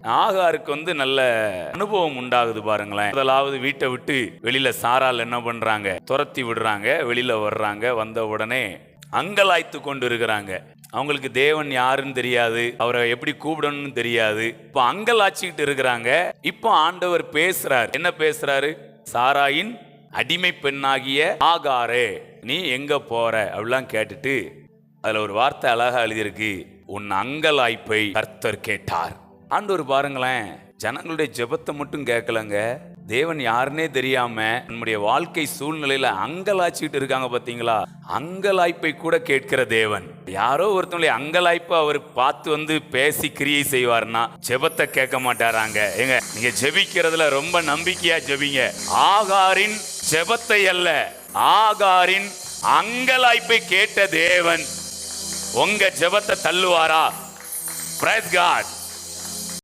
ஆகாருக்கு நல்ல அனுபவம் உண்டாகுது பாருங்களேன். முதலாவது வீட்டை விட்டு வெளியில சாரால் என்ன பண்றாங்க, துரத்தி விடுறாங்க. வெளியில வர்றாங்க. வந்த உடனே அங்கலாய்த்து கொண்டு இருக்கிறாங்க. அவங்களுக்கு தேவன் யாருன்னு தெரியாது, அவரை எப்படி கூப்பிடணும்னு தெரியாது. இப்ப அங்கலாச்சிக்கிட்டு இருக்கிறாங்க. இப்போ ஆண்டவர் பேசுறாரு. என்ன பேசுறாரு? சாராயின் அடிமை பெண்ணாகிய ஆகாரே, நீ எங்க போற அப்படிலாம் கேட்டுட்டு அதுல ஒரு வார்த்தை அழகா எழுதியிருக்கு, உன் அங்கலாய்ப்பை கர்த்தர் கேட்டார். ஆண்டவர் பாருங்களேன், ஜனங்களுடைய ஜெபத்தை மட்டும் கேட்கலங்க, தேவன் யாருன்னே தெரியாம நம்முடைய வாழ்க்கை சூழ்நிலையில அங்கலாய்ச்சிட்டு இருக்காங்க பாத்தீங்களா? அங்கலாய்ப்பை கூட கேட்கிற தேவன். யாரோ ஒருத்தவங்களுடைய அங்கலாய்ப்பை அவர் பார்த்து பேசி கிரியை செய்வார்னா ஜெபத்தை கேட்க மாட்டாராங்க. ஏங்க, நீங்க ஜெபிக்கிறதுல ரொம்ப நம்பிக்கையா ஜெபிங்க. ஆகாரின் ஜெபத்தை அல்ல, ஆகாரின் அங்கலாய்ப்பை கேட்ட தேவன் உங்க ஜெபத்தை தள்ளுவாரா? Price God.